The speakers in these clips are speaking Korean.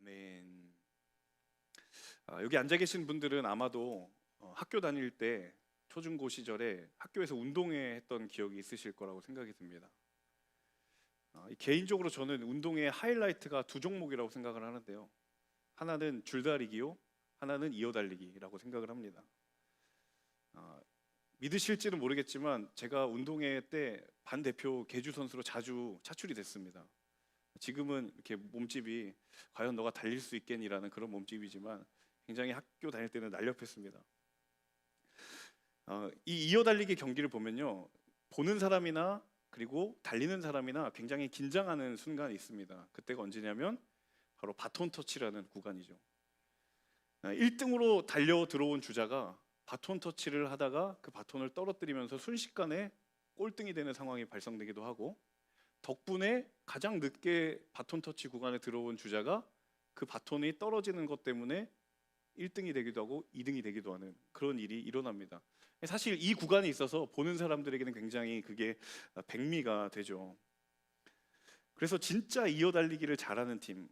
아멘. 여기 앉아 계신 분들은 아마도 학교 다닐 때 초중고 시절에 학교에서 운동회 했던 기억이 있으실 거라고 생각이 듭니다. 개인적으로 저는 운동의 하이라이트가 두 종목이라고 생각을 하는데요. 하나는 줄다리기요, 하나는 이어달리기라고 생각을 합니다. 믿으실지는 모르겠지만 제가 운동회 때 반대표 계주 선수로 자주 차출이 됐습니다. 지금은 이렇게 몸집이 과연 너가 달릴 수 있겠니라는 그런 몸집이지만 굉장히 학교 다닐 때는 날렵했습니다. 이 이어달리기 경기를 보면요, 보는 사람이나 그리고 달리는 사람이나 굉장히 긴장하는 순간이 있습니다. 그때가 언제냐면 바로 바톤 터치라는 구간이죠. 1등으로 달려 들어온 주자가 바톤 터치를 하다가 그 바톤을 떨어뜨리면서 순식간에 꼴등이 되는 상황이 발생되기도 하고, 덕분에 가장 늦게 바톤 터치 구간에 들어온 주자가 그 바톤이 떨어지는 것 때문에 1등이 되기도 하고 2등이 되기도 하는 그런 일이 일어납니다. 사실 이 구간이 있어서 보는 사람들에게는 굉장히 그게 백미가 되죠. 그래서 진짜 이어달리기를 잘하는 팀,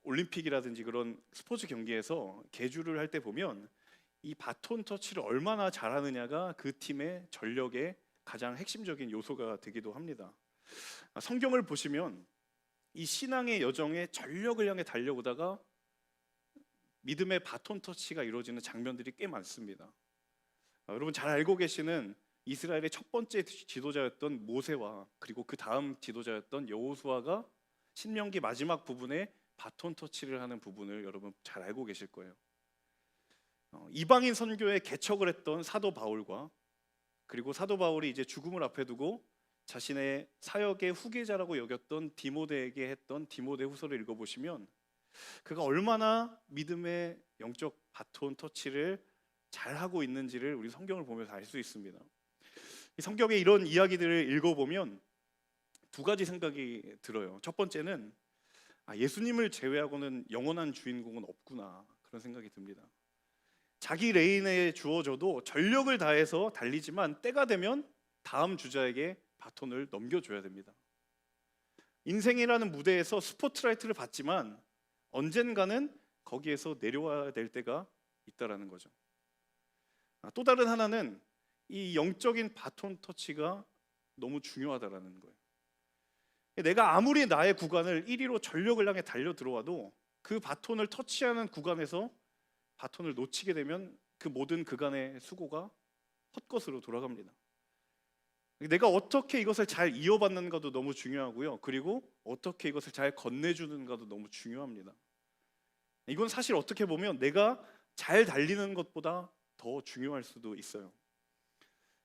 올림픽이라든지 그런 스포츠 경기에서 계주를 할 때 보면 이 바톤 터치를 얼마나 잘하느냐가 그 팀의 전력의 가장 핵심적인 요소가 되기도 합니다. 성경을 보시면 이 신앙의 여정에 전력을 향해 달려오다가 믿음의 바톤 터치가 이루어지는 장면들이 꽤 많습니다. 여러분 잘 알고 계시는 이스라엘의 첫 번째 지도자였던 모세와 그리고 그 다음 지도자였던 여호수아가 신명기 마지막 부분에 바톤 터치를 하는 부분을 여러분 잘 알고 계실 거예요. 이방인 선교에 개척을 했던 사도 바울과 그리고 사도 바울이 이제 죽음을 앞에 두고 자신의 사역의 후계자라고 여겼던 디모데에게 했던 디모데 후서를 읽어보시면 그가 얼마나 믿음의 영적 바톤 터치를 잘하고 있는지를 우리 성경을 보면서 알 수 있습니다. 이 성경의 이런 이야기들을 읽어보면 두 가지 생각이 들어요. 첫 번째는 예수님을 제외하고는 영원한 주인공은 없구나, 그런 생각이 듭니다. 자기 레인에 주어져도 전력을 다해서 달리지만 때가 되면 다음 주자에게 바톤을 넘겨줘야 됩니다. 인생이라는 무대에서 스포트라이트를 받지만 언젠가는 거기에서 내려와야 될 때가 있다라는 거죠. 또 다른 하나는 이 영적인 바톤 터치가 너무 중요하다라는 거예요. 내가 아무리 나의 구간을 1위로 전력을 향해 달려 들어와도 그 바톤을 터치하는 구간에서 바톤을 놓치게 되면 그 모든 그간의 수고가 헛것으로 돌아갑니다. 내가 어떻게 이것을 잘 이어받는가도 너무 중요하고요. 그리고 어떻게 이것을 잘 건네주는가도 너무 중요합니다. 이건 사실 어떻게 보면 내가 잘 달리는 것보다 더 중요할 수도 있어요.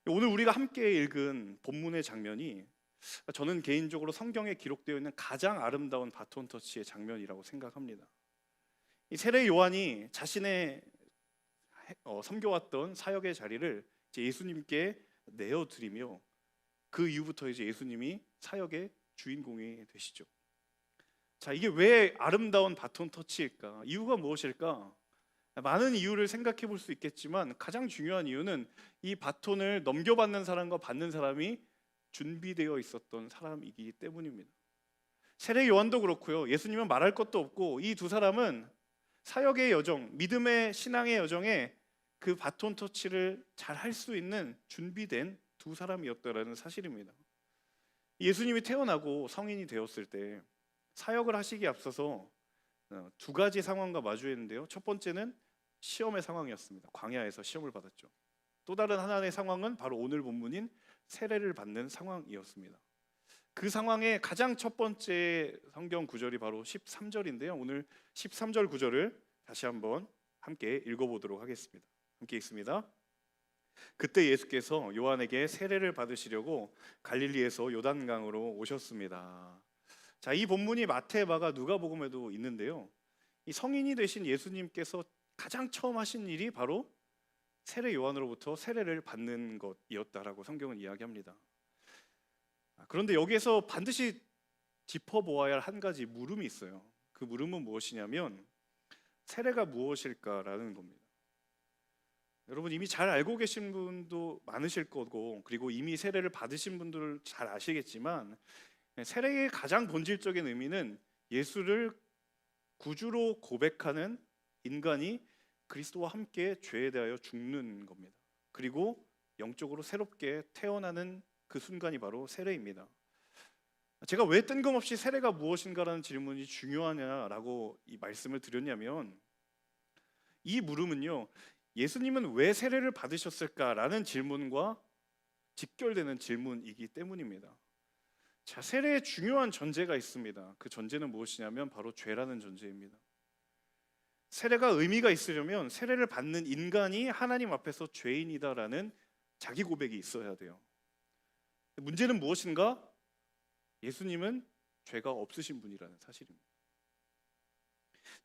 오늘 우리가 함께 읽은 본문의 장면이 저는 개인적으로 성경에 기록되어 있는 가장 아름다운 바톤 터치의 장면이라고 생각합니다. 이 세례 요한이 자신의 섬겨왔던 사역의 자리를 이제 예수님께 내어드리며 그 이후부터 이제 예수님이 사역의 주인공이 되시죠. 자, 이게 왜 아름다운 바톤 터치일까? 이유가 무엇일까? 많은 이유를 생각해 볼 수 있겠지만 가장 중요한 이유는 이 바톤을 넘겨받는 사람과 받는 사람이 준비되어 있었던 사람이기 때문입니다. 세례 요한도 그렇고요. 예수님은 말할 것도 없고 이 두 사람은 사역의 여정, 믿음의 신앙의 여정에 그 바톤 터치를 잘 할 수 있는 준비된 두 사람이었다라는 사실입니다. 예수님이 태어나고 성인이 되었을 때 사역을 하시기에 앞서서 두 가지 상황과 마주했는데요. 첫 번째는 시험의 상황이었습니다. 광야에서 시험을 받았죠. 또 다른 하나의 상황은 바로 오늘 본문인 세례를 받는 상황이었습니다. 그 상황의 가장 첫 번째 성경 구절이 바로 13절인데요. 오늘 13절 구절을 다시 한번 함께 읽어보도록 하겠습니다. 함께 읽습니다. 그때 예수께서 요한에게 세례를 받으시려고 갈릴리에서 요단강으로 오셨습니다. 자, 이 본문이 마태, 마가, 누가복음에도 있는데요. 이 성인이 되신 예수님께서 가장 처음 하신 일이 바로 세례 요한으로부터 세례를 받는 것이었다라고 성경은 이야기합니다. 그런데 여기에서 반드시 짚어보아야 할 한 가지 물음이 있어요. 그 물음은 무엇이냐면 세례가 무엇일까라는 겁니다. 여러분 이미 잘 알고 계신 분도 많으실 거고 그리고 이미 세례를 받으신 분들 잘 아시겠지만 세례의 가장 본질적인 의미는 예수를 구주로 고백하는 인간이 그리스도와 함께 죄에 대하여 죽는 겁니다. 그리고 영적으로 새롭게 태어나는 그 순간이 바로 세례입니다. 제가 왜 뜬금없이 세례가 무엇인가라는 질문이 중요하냐라고 이 말씀을 드렸냐면, 이 물음은요, 예수님은 왜 세례를 받으셨을까라는 질문과 직결되는 질문이기 때문입니다. 자, 세례에 중요한 전제가 있습니다. 그 전제는 무엇이냐면 바로 죄라는 전제입니다. 세례가 의미가 있으려면 세례를 받는 인간이 하나님 앞에서 죄인이다라는 자기 고백이 있어야 돼요. 문제는 무엇인가? 예수님은 죄가 없으신 분이라는 사실입니다.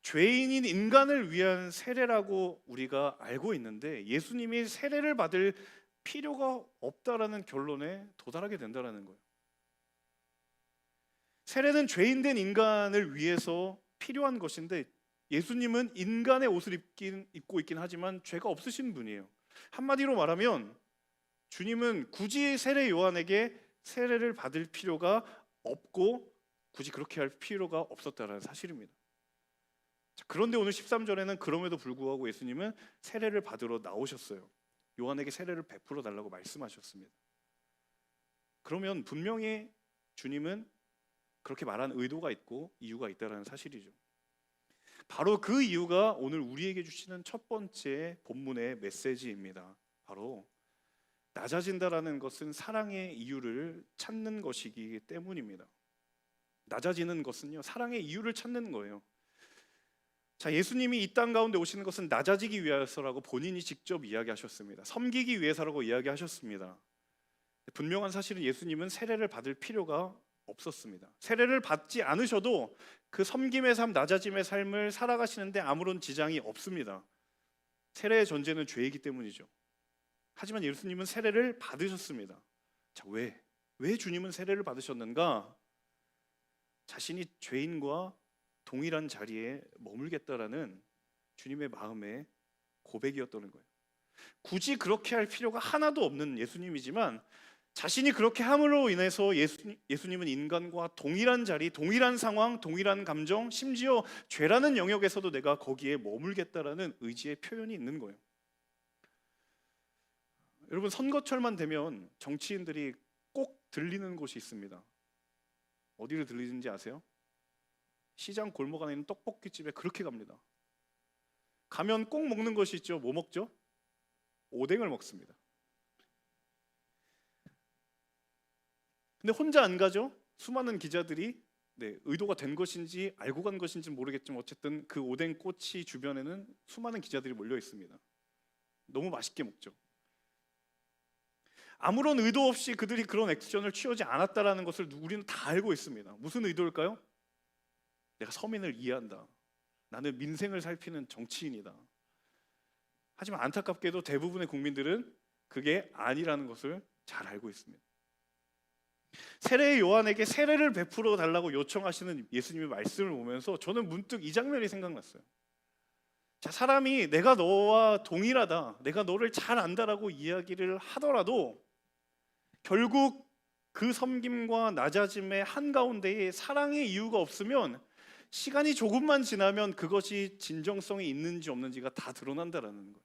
죄인인 인간을 위한 세례라고 우리가 알고 있는데, 예수님이 세례를 받을 필요가 없다라는 결론에 도달하게 된다는 거예요. 세례는 죄인된 인간을 위해서 필요한 것인데, 예수님은 인간의 옷을 입고 있긴 하지만 죄가 없으신 분이에요. 한마디로 말하면 주님은 굳이 세례 요한에게 세례를 받을 필요가 없고 굳이 그렇게 할 필요가 없었다는 사실입니다. 그런데 오늘 13절에는 그럼에도 불구하고 예수님은 세례를 받으러 나오셨어요. 요한에게 세례를 베풀어 달라고 말씀하셨습니다. 그러면 분명히 주님은 그렇게 말한 의도가 있고 이유가 있다는 사실이죠. 바로 그 이유가 오늘 우리에게 주시는 첫 번째 본문의 메시지입니다. 바로 낮아진다라는 것은 사랑의 이유를 찾는 것이기 때문입니다. 낮아지는 것은요, 사랑의 이유를 찾는 거예요. 자, 예수님이 이 땅 가운데 오시는 것은 낮아지기 위해서라고 본인이 직접 이야기하셨습니다. 섬기기 위해서라고 이야기하셨습니다. 분명한 사실은 예수님은 세례를 받을 필요가 없었습니다. 세례를 받지 않으셔도 그 섬김의 삶, 낮아짐의 삶을 살아가시는데 아무런 지장이 없습니다. 세례의 전제는 죄이기 때문이죠. 하지만 예수님은 세례를 받으셨습니다. 자, 왜 주님은 세례를 받으셨는가? 자신이 죄인과 동일한 자리에 머물겠다라는 주님의 마음의 고백이었다는 거예요. 굳이 그렇게 할 필요가 하나도 없는 예수님이지만, 자신이 그렇게 함으로 인해서 예수님은 인간과 동일한 자리, 동일한 상황, 동일한 감정, 심지어 죄라는 영역에서도 내가 거기에 머물겠다라는 의지의 표현이 있는 거예요. 여러분, 선거철만 되면 정치인들이 꼭 들리는 곳이 있습니다. 어디를 들리는지 아세요? 시장 골목 안에 있는 떡볶이집에 그렇게 갑니다. 가면 꼭 먹는 것이 있죠. 뭐 먹죠? 오뎅을 먹습니다. 근데 혼자 안 가죠. 수많은 기자들이 의도가 된 것인지 알고 간 것인지 모르겠지만 어쨌든 그 오뎅 꼬치 주변에는 수많은 기자들이 몰려 있습니다. 너무 맛있게 먹죠. 아무런 의도 없이 그들이 그런 액션을 취하지 않았다라는 것을 우리는 다 알고 있습니다. 무슨 의도일까요? 내가 서민을 이해한다. 나는 민생을 살피는 정치인이다. 하지만 안타깝게도 대부분의 국민들은 그게 아니라는 것을 잘 알고 있습니다. 세례 요한에게 세례를 베풀어 달라고 요청하시는 예수님의 말씀을 보면서 저는 문득 이 장면이 생각났어요. 자, 사람이 내가 너와 동일하다, 내가 너를 잘 안다라고 이야기를 하더라도 결국 그 섬김과 낮아짐의 한가운데에 사랑의 이유가 없으면 시간이 조금만 지나면 그것이 진정성이 있는지 없는지가 다 드러난다라는 거예요.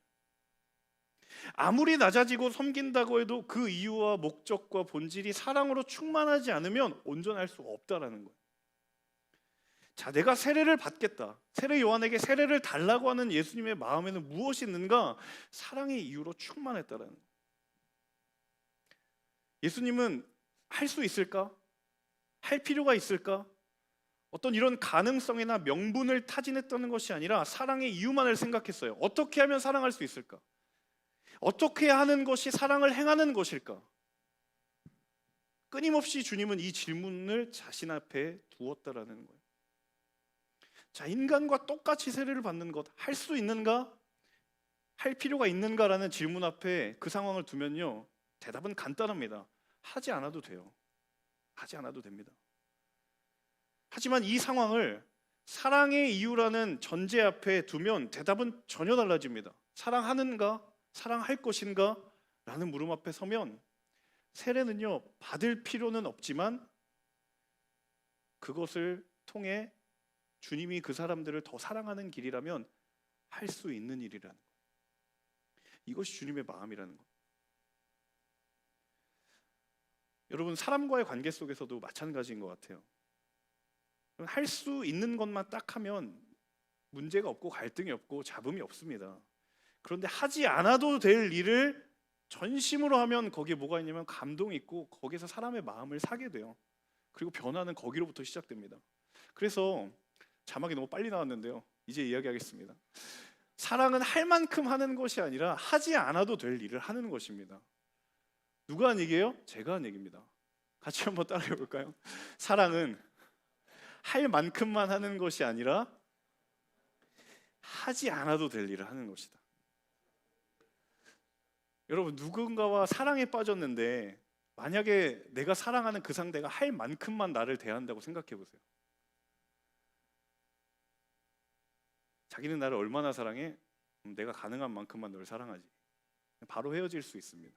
아무리 낮아지고 섬긴다고 해도 그 이유와 목적과 본질이 사랑으로 충만하지 않으면 온전할 수 없다라는 거예요. 자, 내가 세례를 받겠다, 세례 요한에게 세례를 달라고 하는 예수님의 마음에는 무엇이 있는가? 사랑의 이유로 충만했다라는 거예요. 예수님은 할 수 있을까? 할 필요가 있을까? 어떤 이런 가능성이나 명분을 타진했다는 것이 아니라 사랑의 이유만을 생각했어요. 어떻게 하면 사랑할 수 있을까? 어떻게 하는 것이 사랑을 행하는 것일까? 끊임없이 주님은 이 질문을 자신 앞에 두었다라는 거예요. 자, 인간과 똑같이 세례를 받는 것, 할 수 있는가? 할 필요가 있는가라는 질문 앞에 그 상황을 두면요, 대답은 간단합니다. 하지 않아도 돼요. 하지 않아도 됩니다. 하지만 이 상황을 사랑의 이유라는 전제 앞에 두면 대답은 전혀 달라집니다. 사랑하는가? 사랑할 것인가? 라는 물음 앞에 서면 세례는요, 받을 필요는 없지만 그것을 통해 주님이 그 사람들을 더 사랑하는 길이라면 할 수 있는 일이라는 거예요. 이것이 주님의 마음이라는 거예요. 여러분, 사람과의 관계 속에서도 마찬가지인 것 같아요. 할 수 있는 것만 딱 하면 문제가 없고 갈등이 없고 잡음이 없습니다. 그런데 하지 않아도 될 일을 전심으로 하면 거기에 뭐가 있냐면 감동이 있고 거기서 사람의 마음을 사게 돼요. 그리고 변화는 거기로부터 시작됩니다. 그래서 자막이 너무 빨리 나왔는데요, 이제 이야기하겠습니다. 사랑은 할 만큼 하는 것이 아니라 하지 않아도 될 일을 하는 것입니다. 누가 한 얘기예요? 제가 한 얘기입니다. 같이 한번 따라해 볼까요? 사랑은 할 만큼만 하는 것이 아니라 하지 않아도 될 일을 하는 것이다. 여러분, 누군가와 사랑에 빠졌는데 만약에 내가 사랑하는 그 상대가 할 만큼만 나를 대한다고 생각해 보세요. 자기는 나를 얼마나 사랑해? 내가 가능한 만큼만 널 사랑하지. 바로 헤어질 수 있습니다.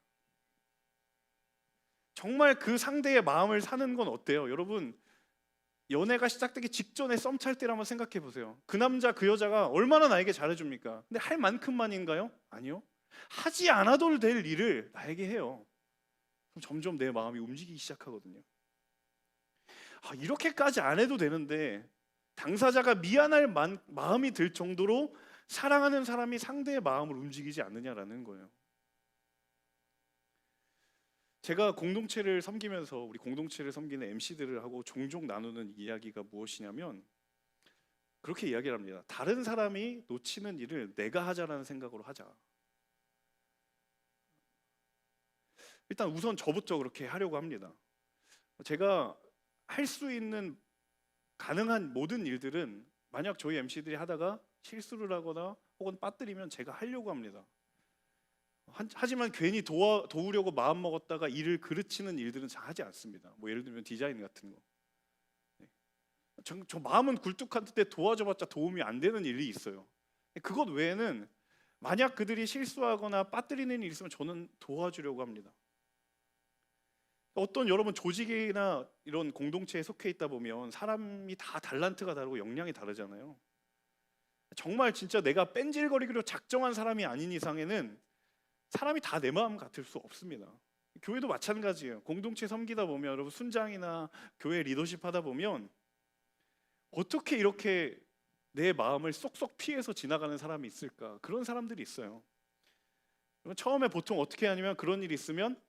정말 그 상대의 마음을 사는 건 어때요? 여러분, 연애가 시작되기 직전에 썸 탈 때를 한번 생각해 보세요. 그 남자 그 여자가 얼마나 나에게 잘해줍니까? 근데 할 만큼만인가요? 아니요. 하지 않아도 될 일을 나에게 해요. 그럼 점점 내 마음이 움직이기 시작하거든요. 이렇게까지 안 해도 되는데 당사자가 미안할 마음이 들 정도로 사랑하는 사람이 상대의 마음을 움직이지 않느냐라는 거예요. 제가 공동체를 섬기면서 우리 공동체를 섬기는 MC들을 하고 종종 나누는 이야기가 무엇이냐면 그렇게 이야기를 합니다. 다른 사람이 놓치는 일을 내가 하자라는 생각으로 하자. 일단 우선 저부터 그렇게 하려고 합니다. 제가 할 수 있는 가능한 모든 일들은 만약 저희 MC들이 하다가 실수를 하거나 혹은 빠뜨리면 제가 하려고 합니다. 하지만 괜히 도우려고 마음 먹었다가 일을 그르치는 일들은 잘 하지 않습니다. 뭐 예를 들면 디자인 같은 거. 저 마음은 굴뚝한데 도와줘봤자 도움이 안 되는 일이 있어요. 그것 외에는 만약 그들이 실수하거나 빠뜨리는 일이 있으면 저는 도와주려고 합니다. 어떤 여러분 조직이나 이런 공동체에 속해 있다 보면 사람이 다 달란트가 다르고 역량이 다르잖아요. 정말 진짜 내가 뺀질거리기로 작정한 사람이 아닌 이상에는 사람이 다 내 마음 같을 수 없습니다. 교회도 마찬가지예요. 공동체 섬기다 보면 여러분 순장이나 교회 리더십 하다 보면 어떻게 이렇게 내 마음을 쏙쏙 피해서 지나가는 사람이 있을까? 그런 사람들이 있어요. 처음에 보통 어떻게 하냐면 그런 일이 있으면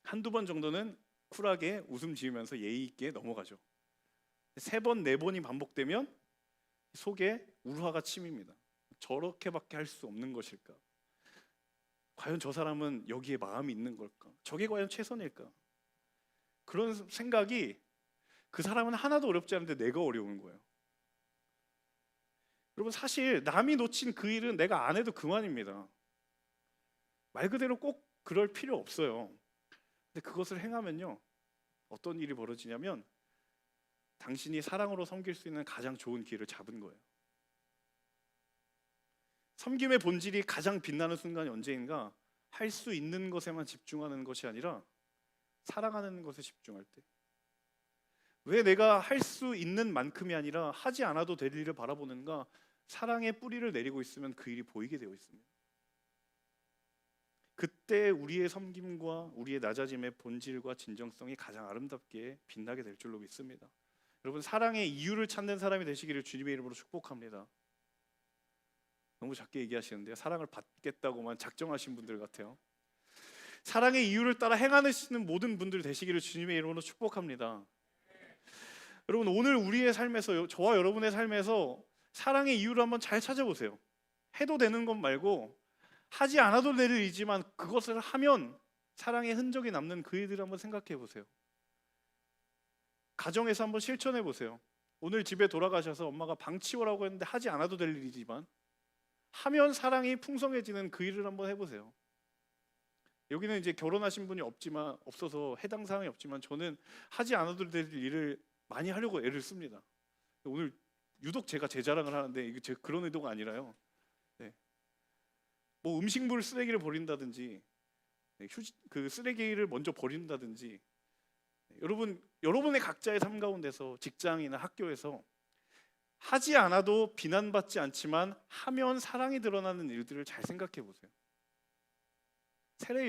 한두 번 정도는 쿨하게 웃음 지으면서 예의 있게 넘어가죠. 3번, 4번이 반복되면 속에 울화가 침입니다. 저렇게밖에 할 수 없는 것일까? 과연 저 사람은 여기에 마음이 있는 걸까? 저게 과연 최선일까? 그런 생각이 그 사람은 하나도 어렵지 않은데 내가 어려운 거예요. 여러분, 사실 남이 놓친 그 일은 내가 안 해도 그만입니다. 말 그대로 꼭 그럴 필요 없어요. 근데 그것을 행하면요, 어떤 일이 벌어지냐면 당신이 사랑으로 섬길 수 있는 가장 좋은 기회를 잡은 거예요. 섬김의 본질이 가장 빛나는 순간이 언제인가? 할 수 있는 것에만 집중하는 것이 아니라 사랑하는 것에 집중할 때. 왜 내가 할 수 있는 만큼이 아니라 하지 않아도 될 일을 바라보는가? 사랑의 뿌리를 내리고 있으면 그 일이 보이게 되어 있습니다. 그때 우리의 섬김과 우리의 낮아짐의 본질과 진정성이 가장 아름답게 빛나게 될 줄로 믿습니다. 여러분, 사랑의 이유를 찾는 사람이 되시기를 주님의 이름으로 축복합니다. 너무 작게 얘기하시는데요, 사랑을 받겠다고만 작정하신 분들 같아요. 사랑의 이유를 따라 행하시는 모든 분들 되시기를 주님의 이름으로 축복합니다. 여러분, 오늘 우리의 삶에서, 저와 여러분의 삶에서 사랑의 이유를 한번 잘 찾아보세요. 해도 되는 것 말고 하지 않아도 될 일이지만 그것을 하면 사랑의 흔적이 남는 그 일들을 한번 생각해 보세요. 가정에서 한번 실천해 보세요. 오늘 집에 돌아가셔서 엄마가 방 치우라고 했는데 하지 않아도 될 일이지만 하면 사랑이 풍성해지는 그 일을 한번 해보세요. 여기는 이제 결혼하신 분이 없어서 해당 사항이 없지만 저는 하지 않아도 될 일을 많이 하려고 애를 씁니다. 오늘 유독 제가 제 자랑을 하는데 이게 그런 의도가 아니라요. 네. 뭐 음식물 쓰레기를 버린다든지, 그 쓰레기를 먼저 버린다든지, 여러분의 각자의 삶 가운데서 직장이나 학교에서 하지 않아도 비난받지 않지만 하면 사랑이 드러나는 일들을 잘 생각해 보세요. 세례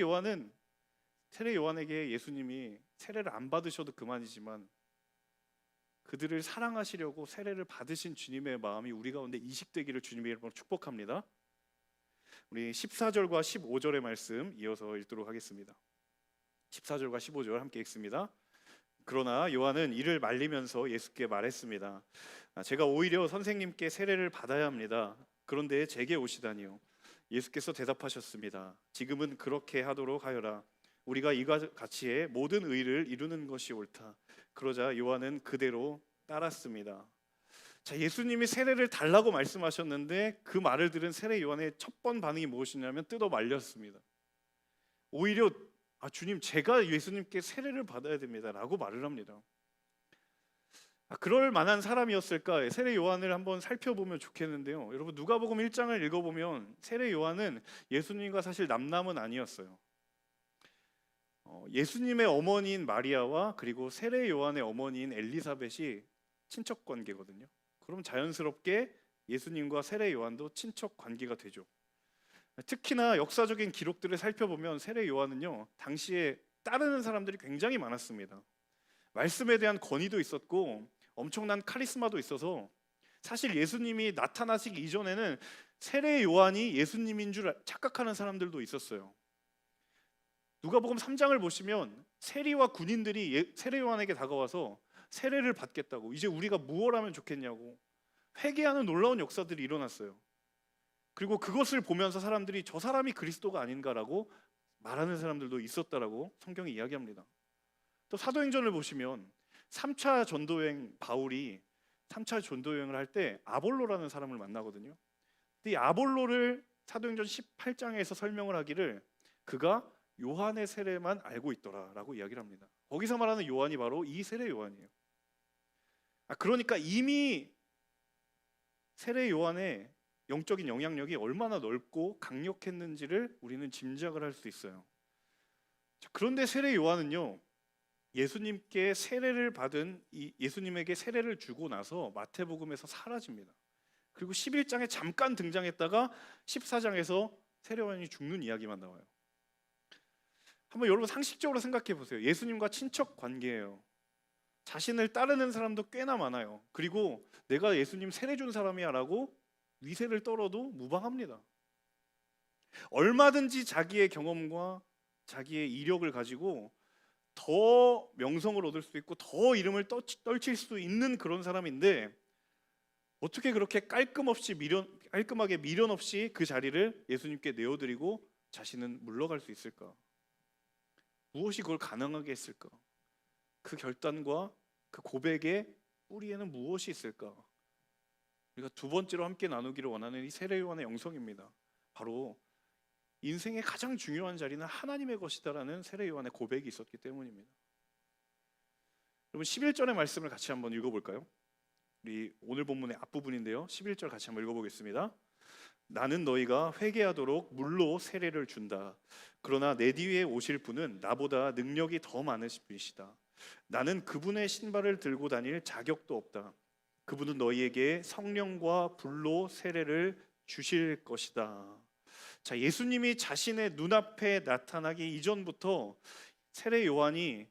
요한에게 예수님이 세례를 안 받으셔도 그만이지만 그들을 사랑하시려고 세례를 받으신 주님의 마음이 우리 가운데 이식되기를 주님의 이름으로 축복합니다. 우리 14절과 15절의 말씀 이어서 읽도록 하겠습니다. 14절과 15절 함께 읽습니다. 그러나 요한은 이를 말리면서 예수께 말했습니다. 제가 오히려 선생님께 세례를 받아야 합니다. 그런데 제게 오시다니요. 예수께서 대답하셨습니다. 지금은 그렇게 하도록 하여라. 우리가 이와 같이의 모든 의를 이루는 것이 옳다. 그러자 요한은 그대로 따랐습니다. 자, 예수님이 세례를 달라고 말씀하셨는데 그 말을 들은 세례 요한의 첫 번 반응이 무엇이냐면 뜯어 말렸습니다. 오히려 주님, 제가 예수님께 세례를 받아야 됩니다 라고 말을 합니다. 그럴 만한 사람이었을까? 세례 요한을 한번 살펴보면 좋겠는데요. 여러분, 누가복음 1장을 읽어보면 세례 요한은 예수님과 사실 남남은 아니었어요. 예수님의 어머니인 마리아와 그리고 세례 요한의 어머니인 엘리사벳이 친척 관계거든요. 그럼 자연스럽게 예수님과 세례 요한도 친척 관계가 되죠. 특히나 역사적인 기록들을 살펴보면 세례 요한은요, 당시에 따르는 사람들이 굉장히 많았습니다. 말씀에 대한 권위도 있었고 엄청난 카리스마도 있어서 사실 예수님이 나타나시기 이전에는 세례 요한이 예수님인 줄 착각하는 사람들도 있었어요. 누가복음 3장을 보시면 세리와 군인들이 세례 요한에게 다가와서 세례를 받겠다고, 이제 우리가 무엇 하면 좋겠냐고 회개하는 놀라운 역사들이 일어났어요. 그리고 그것을 보면서 사람들이 저 사람이 그리스도가 아닌가라고 말하는 사람들도 있었다라고 성경이 이야기합니다. 또 사도행전을 보시면 3차 전도여행, 바울이 3차 전도여행을 할 때 아볼로라는 사람을 만나거든요. 근데 이 아볼로를 사도행전 18장에서 설명을 하기를 그가 요한의 세례만 알고 있더라라고 이야기를 합니다. 거기서 말하는 요한이 바로 이 세례 요한이에요. 그러니까 이미 세례 요한의 영적인 영향력이 얼마나 넓고 강력했는지를 우리는 짐작을 할 수 있어요. 그런데 세례 요한은요, 예수님께 세례를 받은 예수님에게 세례를 주고 나서 마태복음에서 사라집니다. 그리고 11장에 잠깐 등장했다가 14장에서 세례 요한이 죽는 이야기만 나와요. 한번 여러분 상식적으로 생각해 보세요. 예수님과 친척 관계예요. 자신을 따르는 사람도 꽤나 많아요. 그리고 내가 예수님 세례 준 사람이야 라고 위세를 떨어도 무방합니다. 얼마든지 자기의 경험과 자기의 이력을 가지고 더 명성을 얻을 수 있고 더 이름을 떨칠 수 있는 그런 사람인데 어떻게 그렇게 깔끔하게 미련 없이 그 자리를 예수님께 내어드리고 자신은 물러갈 수 있을까? 무엇이 그걸 가능하게 했을까? 그 결단과 그 고백의 뿌리에는 무엇이 있을까? 우리가 두 번째로 함께 나누기를 원하는 이 세례 요한의 영성입니다. 바로 인생의 가장 중요한 자리는 하나님의 것이다라는 세례 요한의 고백이 있었기 때문입니다. 여러분 11절의 말씀을 같이 한번 읽어볼까요? 우리 오늘 본문의 앞부분인데요. 11절 같이 한번 읽어보겠습니다. 나는 너희가 회개하도록 물로 세례를 준다. 그러나 내 뒤에 오실 분은 나보다 능력이 더 많으신 분이시다. 나는 그분의 신발을 들고 다닐 자격도 없다. 그분은 너희에게 성령과 불로 세례를 주실 것이다. 자, 예수님이 자신의 눈앞에 나타나기 이전부터 세례 요한이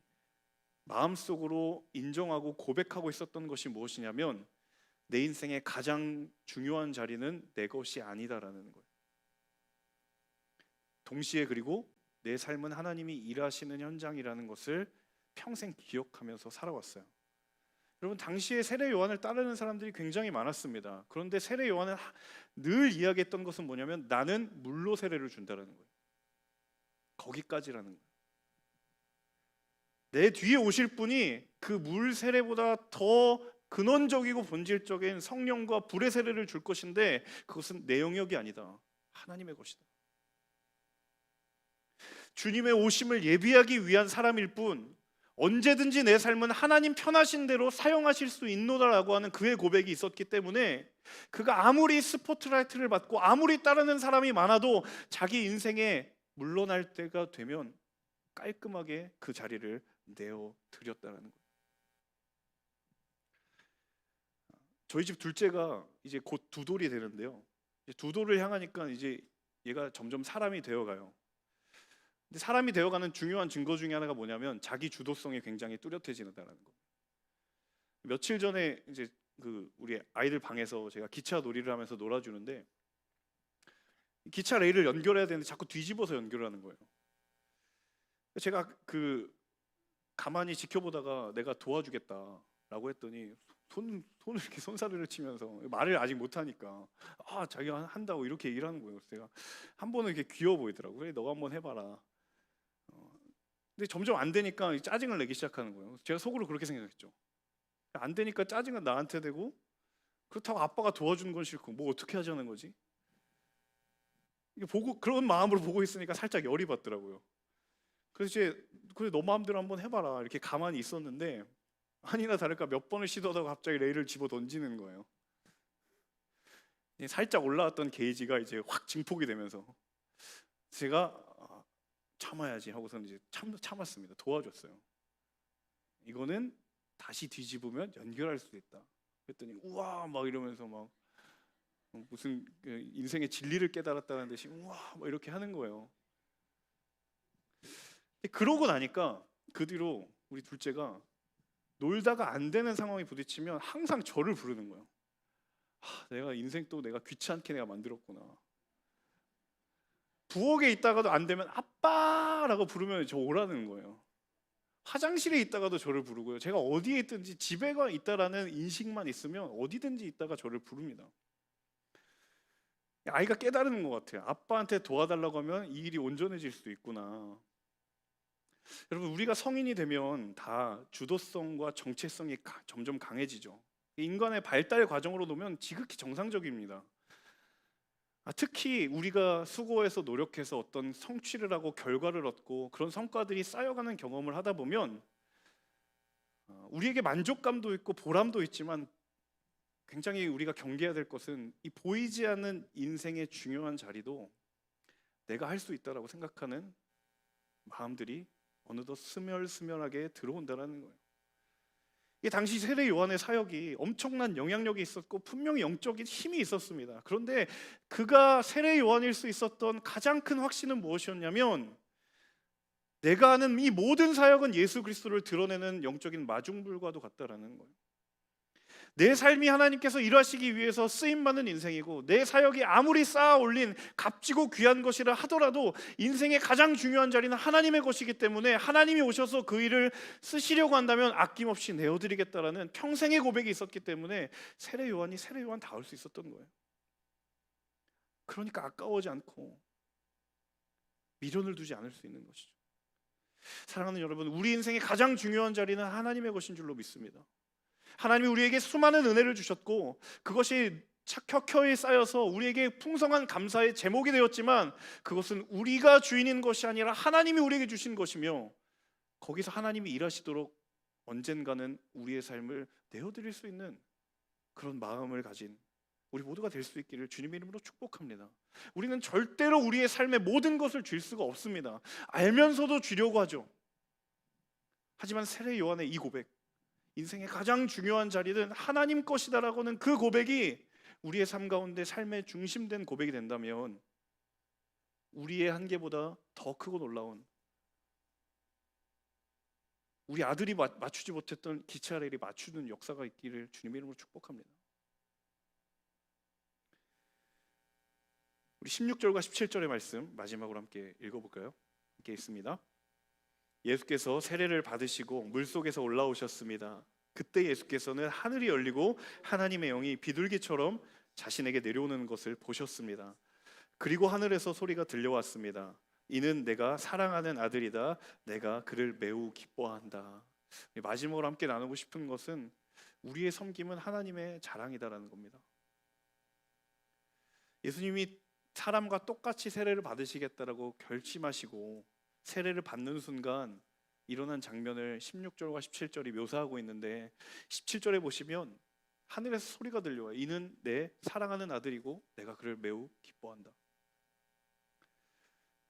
마음속으로 인정하고 고백하고 있었던 것이 무엇이냐면 내 인생의 가장 중요한 자리는 내 것이 아니다라는 거예요. 동시에 그리고 내 삶은 하나님이 일하시는 현장이라는 것을 평생 기억하면서 살아왔어요. 여러분 당시에 세례 요한을 따르는 사람들이 굉장히 많았습니다. 그런데 세례 요한은 늘 이야기했던 것은 뭐냐면 나는 물로 세례를 준다는 거예요. 거기까지라는 거예요. 내 뒤에 오실 분이 그 물 세례보다 더 근원적이고 본질적인 성령과 불의 세례를 줄 것인데 그것은 내 영역이 아니다. 하나님의 것이다. 주님의 오심을 예비하기 위한 사람일 뿐 언제든지 내 삶은 하나님 편하신 대로 사용하실 수 있노라라고 하는 그의 고백이 있었기 때문에 그가 아무리 스포트라이트를 받고 아무리 따르는 사람이 많아도 자기 인생에 물러날 때가 되면 깔끔하게 그 자리를 내어 드렸다는 거예요. 저희 집 둘째가 이제 곧 두 돌이 되는데요. 이제 두 돌을 향하니까 이제 얘가 점점 사람이 되어가요. 근데 사람이 되어가는 중요한 증거 중에 하나가 뭐냐면 자기 주도성이 굉장히 뚜렷해진다는 거. 며칠 전에 이제 그 우리 아이들 방에서 제가 기차 놀이를 하면서 놀아주는데 기차 레일을 연결해야 되는데 자꾸 뒤집어서 연결하는 거예요. 제가 그 가만히 지켜보다가 내가 도와주겠다라고 했더니 손을 이렇게 손사래를 치면서 말을 아직 못하니까 자기가 한다고 이렇게 일하는 거예요. 그래서 제가 한 번은 이렇게 귀여워 보이더라고요. 그래, 너가 한번 해봐라. 근데 점점 안 되니까 짜증을 내기 시작하는 거예요. 제가 속으로 그렇게 생각했죠. 안 되니까 짜증은 나한테 되고 그렇다고 아빠가 도와주는 건 싫고 뭐 어떻게 하자는 거지? 이게 보고 그런 마음으로 보고 있으니까 살짝 열이 받더라고요. 그래서 이제 그래 너 마음대로 한번 해봐라 이렇게 가만히 있었는데 아니나 다를까 몇 번을 시도하다가 갑자기 레일을 집어 던지는 거예요. 살짝 올라왔던 게이지가 이제 확 증폭이 되면서 제가 참아야지 하고서는 이제 참았습니다. 도와줬어요. 이거는 다시 뒤집으면 연결할 수 있다. 그랬더니 우와 막 이러면서 막 무슨 인생의 진리를 깨달았다는 듯이 우와 막 이렇게 하는 거예요. 그러고 나니까 그 뒤로 우리 둘째가 놀다가 안 되는 상황에 부딪히면 항상 저를 부르는 거예요. 내가 인생 또 내가 귀찮게 내가 만들었구나. 부엌에 있다가도 안 되면 아빠라고 부르면 저 오라는 거예요. 화장실에 있다가도 저를 부르고요. 제가 어디에 있든지 집에 있다라는 인식만 있으면 어디든지 있다가 저를 부릅니다. 아이가 깨달은 것 같아요. 아빠한테 도와달라고 하면 이 일이 온전해질 수도 있구나. 여러분 우리가 성인이 되면 다 주도성과 정체성이 점점 강해지죠. 인간의 발달 과정으로 보면 지극히 정상적입니다. 특히 우리가 수고해서 노력해서 어떤 성취를 하고 결과를 얻고 그런 성과들이 쌓여가는 경험을 하다 보면 우리에게 만족감도 있고 보람도 있지만 굉장히 우리가 경계해야 될 것은 이 보이지 않는 인생의 중요한 자리도 내가 할 수 있다라고 생각하는 마음들이 어느덧 스멀스멀하게 들어온다는 거예요. 이 당시 세례 요한의 사역이 엄청난 영향력이 있었고 분명히 영적인 힘이 있었습니다. 그런데 그가 세례 요한일 수 있었던 가장 큰 확신은 무엇이었냐면 내가 하는 이 모든 사역은 예수 그리스도를 드러내는 영적인 마중물과도 같다라는 거예요. 내 삶이 하나님께서 일하시기 위해서 쓰임받는 인생이고 내 사역이 아무리 쌓아 올린 값지고 귀한 것이라 하더라도 인생의 가장 중요한 자리는 하나님의 것이기 때문에 하나님이 오셔서 그 일을 쓰시려고 한다면 아낌없이 내어드리겠다라는 평생의 고백이 있었기 때문에 세례 요한이 세례 요한다울 수 있었던 거예요. 그러니까 아까워하지 않고 미련을 두지 않을 수 있는 것이죠. 사랑하는 여러분, 우리 인생의 가장 중요한 자리는 하나님의 것인 줄로 믿습니다. 하나님이 우리에게 수많은 은혜를 주셨고 그것이 켜켜이 쌓여서 우리에게 풍성한 감사의 제목이 되었지만 그것은 우리가 주인인 것이 아니라 하나님이 우리에게 주신 것이며 거기서 하나님이 일하시도록 언젠가는 우리의 삶을 내어드릴 수 있는 그런 마음을 가진 우리 모두가 될 수 있기를 주님의 이름으로 축복합니다. 우리는 절대로 우리의 삶의 모든 것을 줄 수가 없습니다. 알면서도 주려고 하죠. 하지만 세례 요한의 이 고백, 인생의 가장 중요한 자리는 하나님 것이다라고는 그 고백이 우리의 삶 가운데 삶의 중심된 고백이 된다면 우리의 한계보다 더 크고 놀라운 우리 아들이 맞추지 못했던 기차 레일이 맞추는 역사가 있기를 주님의 이름으로 축복합니다. 우리 16절과 17절의 말씀 마지막으로 함께 읽어볼까요? 함께 있습니다. 예수께서 세례를 받으시고 물속에서 올라오셨습니다. 그때 예수께서는 하늘이 열리고 하나님의 영이 비둘기처럼 자신에게 내려오는 것을 보셨습니다. 그리고 하늘에서 소리가 들려왔습니다. 이는 내가 사랑하는 아들이다. 내가 그를 매우 기뻐한다. 마지막으로 함께 나누고 싶은 것은 우리의 섬김은 하나님의 자랑이다라는 겁니다. 예수님이 사람과 똑같이 세례를 받으시겠다라고 결심하시고 세례를 받는 순간 일어난 장면을 16절과 17절이 묘사하고 있는데 17절에 보시면 하늘에서 소리가 들려와요. 이는 내 사랑하는 아들이고 내가 그를 매우 기뻐한다.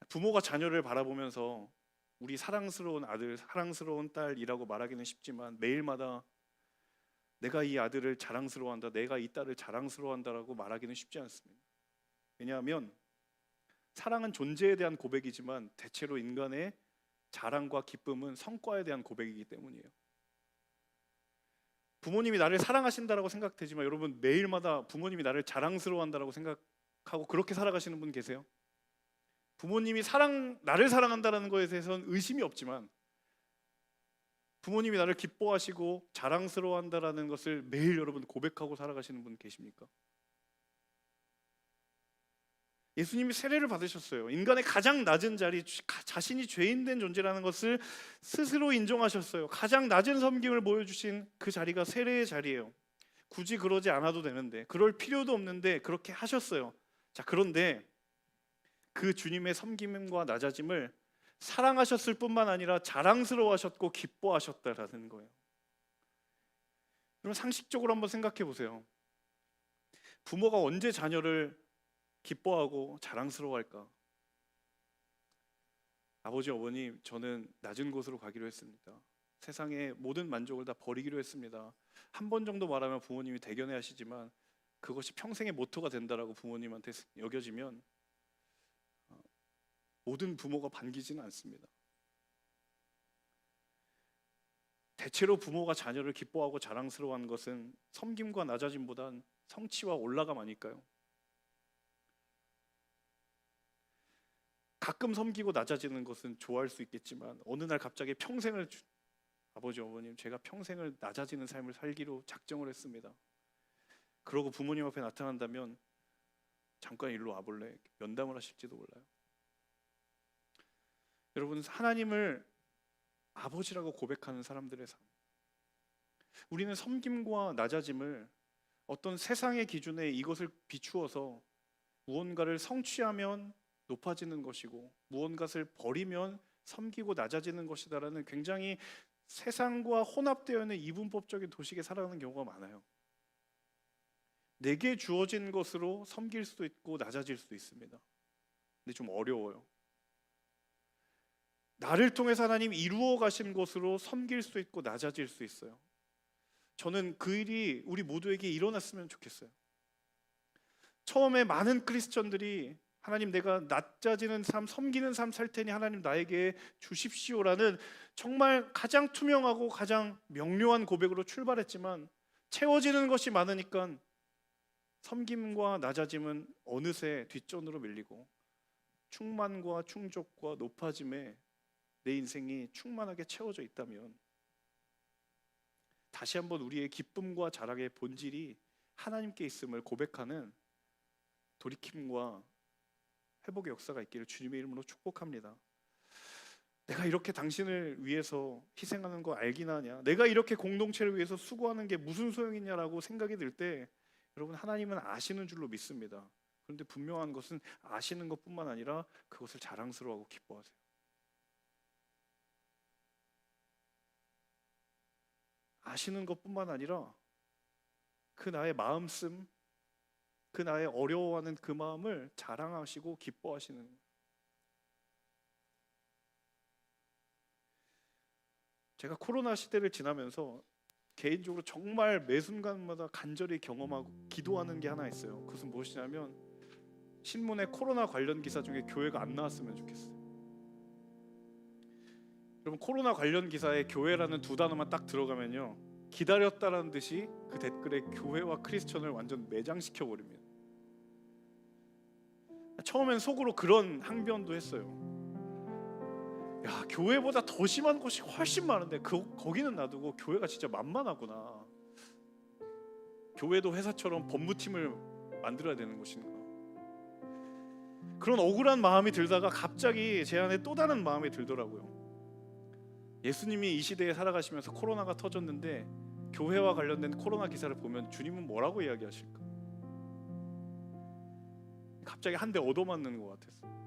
부모가 자녀를 바라보면서 우리 사랑스러운 아들, 사랑스러운 딸이라고 말하기는 쉽지만 매일마다 내가 이 아들을 자랑스러워한다, 내가 이 딸을 자랑스러워한다라고 말하기는 쉽지 않습니다. 왜냐하면 사랑은 존재에 대한 고백이지만 대체로 인간의 자랑과 기쁨은 성과에 대한 고백이기 때문이에요. 부모님이 나를 사랑하신다라고 생각되지만 여러분, 매일마다 부모님이 나를 자랑스러워한다라고 생각하고 그렇게 살아가시는 분 계세요? 부모님이 나를 사랑한다는 것에 대해서는 의심이 없지만 부모님이 나를 기뻐하시고 자랑스러워한다라는 것을 매일 여러분 고백하고 살아가시는 분 계십니까? 예수님이 세례를 받으셨어요. 인간의 가장 낮은 자리, 자신이 죄인된 존재라는 것을 스스로 인정하셨어요. 가장 낮은 섬김을 보여주신 그 자리가 세례의 자리예요. 굳이 그러지 않아도 되는데, 그럴 필요도 없는데 그렇게 하셨어요. 자, 그런데 그 주님의 섬김과 낮아짐을 사랑하셨을 뿐만 아니라 자랑스러워하셨고 기뻐하셨다라는 거예요. 여러분, 상식적으로 한번 생각해 보세요. 부모가 언제 자녀를 기뻐하고 자랑스러워할까? 아버지, 어머님, 저는 낮은 곳으로 가기로 했습니다. 세상의 모든 만족을 다 버리기로 했습니다. 한 번 정도 말하면 부모님이 대견해 하시지만 그것이 평생의 모토가 된다라고 부모님한테 여겨지면 모든 부모가 반기지는 않습니다. 대체로 부모가 자녀를 기뻐하고 자랑스러워하는 것은 섬김과 낮아짐보단 성취와 올라감 아닐까요? 가끔 섬기고 낮아지는 것은 좋아할 수 있겠지만 어느 날 갑자기 평생을 아버지, 어머님, 제가 평생을 낮아지는 삶을 살기로 작정을 했습니다. 그러고 부모님 앞에 나타난다면 잠깐 일로 와볼래? 면담을 하실지도 몰라요. 여러분, 하나님을 아버지라고 고백하는 사람들의 삶, 우리는 섬김과 낮아짐을 어떤 세상의 기준에 이것을 비추어서 무언가를 성취하면 높아지는 것이고 무언가를 버리면 섬기고 낮아지는 것이다라는 굉장히 세상과 혼합되어 있는 이분법적인 도식에 살아가는 경우가 많아요. 내게 주어진 것으로 섬길 수도 있고 낮아질 수도 있습니다. 근데 좀 어려워요. 나를 통해서 하나님 이루어 가신 것으로 섬길 수 있고 낮아질 수 있어요. 저는 그 일이 우리 모두에게 일어났으면 좋겠어요. 처음에 많은 크리스천들이 하나님, 내가 낮아지는 삶, 섬기는 삶 살 테니 하나님 나에게 주십시오라는 정말 가장 투명하고 가장 명료한 고백으로 출발했지만 채워지는 것이 많으니까 섬김과 낮아짐은 어느새 뒷전으로 밀리고 충만과 충족과 높아짐에 내 인생이 충만하게 채워져 있다면 다시 한번 우리의 기쁨과 자랑의 본질이 하나님께 있음을 고백하는 돌이킴과 회복의 역사가 있기를 주님의 이름으로 축복합니다. 내가 이렇게 당신을 위해서 희생하는 거 알긴 하냐? 내가 이렇게 공동체를 위해서 수고하는 게 무슨 소용이냐라고 생각이 들 때 여러분, 하나님은 아시는 줄로 믿습니다. 그런데 분명한 것은 아시는 것뿐만 아니라 그것을 자랑스러워하고 기뻐하세요. 아시는 것뿐만 아니라 그 나의 마음씀, 그 나의 어려워하는 그 마음을 자랑하시고 기뻐하시는 거예요. 제가 코로나 시대를 지나면서 개인적으로 정말 매 순간마다 간절히 경험하고 기도하는 게 하나 있어요. 그것은 무엇이냐면 신문에 코로나 관련 기사 중에 교회가 안 나왔으면 좋겠어요. 여러분, 코로나 관련 기사에 교회라는 두 단어만 딱 들어가면요, 기다렸다라는 듯이 그 댓글에 교회와 크리스천을 완전 매장시켜 버립니다. 처음엔 속으로 그런 항변도 했어요. 야, 교회보다 더 심한 곳이 훨씬 많은데 거기는 놔두고 교회가 진짜 만만하구나. 교회도 회사처럼 법무팀을 만들어야 되는 것인가. 그런 억울한 마음이 들다가 갑자기 제 안에 또 다른 마음이 들더라고요. 예수님이 이 시대에 살아가시면서 코로나가 터졌는데 교회와 관련된 코로나 기사를 보면 주님은 뭐라고 이야기하실까? 갑자기 한 대 얻어맞는 것 같았어요.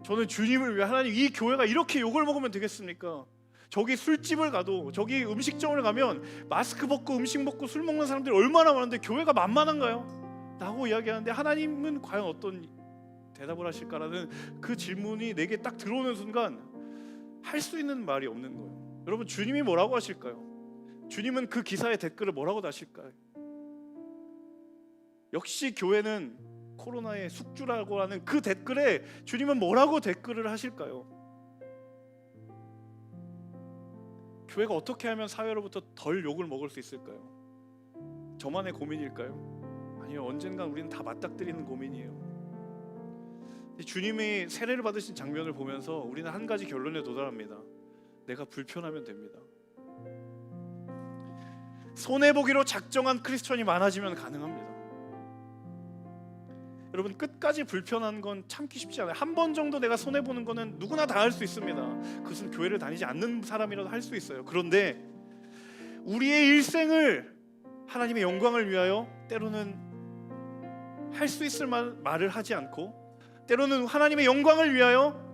저는 주님을 위해, 하나님, 이 교회가 이렇게 욕을 먹으면 되겠습니까? 저기 술집을 가도, 저기 음식점을 가면 마스크 벗고 음식 먹고 술 먹는 사람들이 얼마나 많은데 교회가 만만한가요? 라고 이야기하는데 하나님은 과연 어떤 대답을 하실까라는 그 질문이 내게 딱 들어오는 순간 할 수 있는 말이 없는 거예요. 여러분, 주님이 뭐라고 하실까요? 주님은 그 기사의 댓글을 뭐라고 다실까요? 역시 교회는 코로나의 숙주라고 하는 그 댓글에 주님은 뭐라고 댓글을 하실까요? 교회가 어떻게 하면 사회로부터 덜 욕을 먹을 수 있을까요? 저만의 고민일까요? 아니요, 언젠간 우리는 다 맞닥뜨리는 고민이에요. 주님이 세례를 받으신 장면을 보면서 우리는 한 가지 결론에 도달합니다. 내가 불편하면 됩니다. 손해보기로 작정한 크리스천이 많아지면 가능합니다. 여러분, 끝까지 불편한 건 참기 쉽지 않아요. 한 번 정도 내가 손해보는 거는 누구나 다 할 수 있습니다. 그것은 교회를 다니지 않는 사람이라도 할 수 있어요. 그런데 우리의 일생을 하나님의 영광을 위하여 때로는 할 수 있을 말을 하지 않고, 때로는 하나님의 영광을 위하여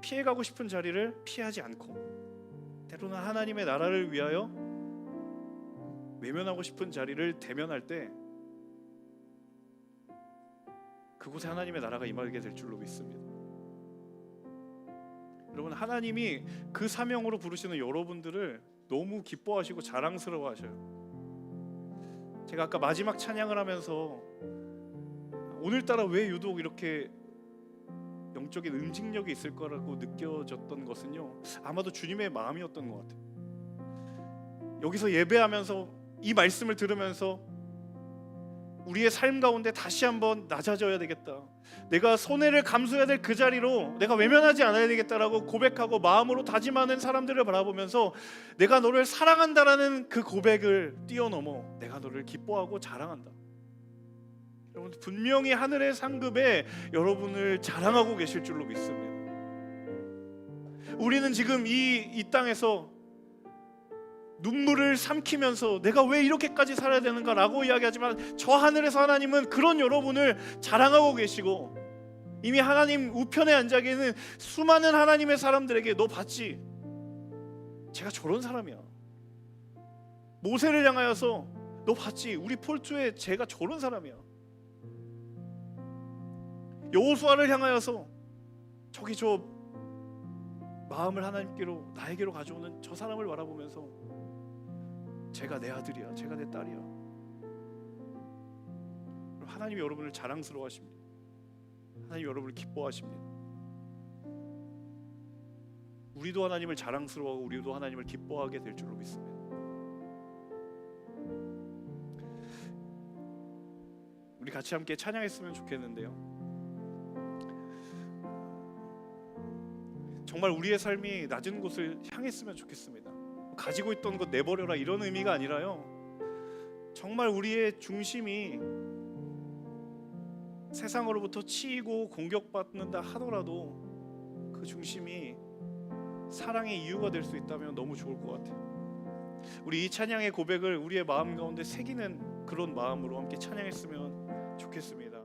피해가고 싶은 자리를 피하지 않고, 때로는 하나님의 나라를 위하여 외면하고 싶은 자리를 대면할 때 그곳에 하나님의 나라가 임하게 될 줄로 믿습니다. 여러분, 하나님이 그 사명으로 부르시는 여러분들을 너무 기뻐하시고 자랑스러워하셔요. 제가 아까 마지막 찬양을 하면서 오늘따라 왜 유독 이렇게 영적인 응징력이 있을 거라고 느껴졌던 것은요, 아마도 주님의 마음이었던 것 같아요. 여기서 예배하면서 이 말씀을 들으면서 우리의 삶 가운데 다시 한번 낮아져야 되겠다, 내가 손해를 감수해야 될 그 자리로 내가 외면하지 않아야 되겠다라고 고백하고 마음으로 다짐하는 사람들을 바라보면서 내가 너를 사랑한다라는 그 고백을 뛰어넘어 내가 너를 기뻐하고 자랑한다. 여러분, 분명히 하늘의 상급에 여러분을 자랑하고 계실 줄로 믿습니다. 우리는 지금 이 땅에서 눈물을 삼키면서 내가 왜 이렇게까지 살아야 되는가라고 이야기하지만, 저 하늘에서 하나님은 그런 여러분을 자랑하고 계시고, 이미 하나님 우편에 앉아 계는 수많은 하나님의 사람들에게 너 봤지? 제가 저런 사람이야. 모세를 향하여서 너 봤지? 우리 폴투에 제가 저런 사람이야. 여호수아를 향하여서 저기 저 마음을 하나님께로 나에게로 가져오는 저 사람을 바라보면서 제가 내 아들이야, 제가 내 딸이야. 하나님이 여러분을 자랑스러워하십니다. 하나님이 여러분을 기뻐하십니다. 우리도 하나님을 자랑스러워하고 우리도 하나님을 기뻐하게 될 줄로 믿습니다. 우리 같이 함께 찬양했으면 좋겠는데요, 정말 우리의 삶이 낮은 곳을 향했으면 좋겠습니다. 가지고 있던 것 내버려라 이런 의미가 아니라요, 정말 우리의 중심이 세상으로부터 치이고 공격받는다 하더라도 그 중심이 사랑의 이유가 될 수 있다면 너무 좋을 것 같아요. 우리 이 찬양의 고백을 우리의 마음 가운데 새기는 그런 마음으로 함께 찬양했으면 좋겠습니다.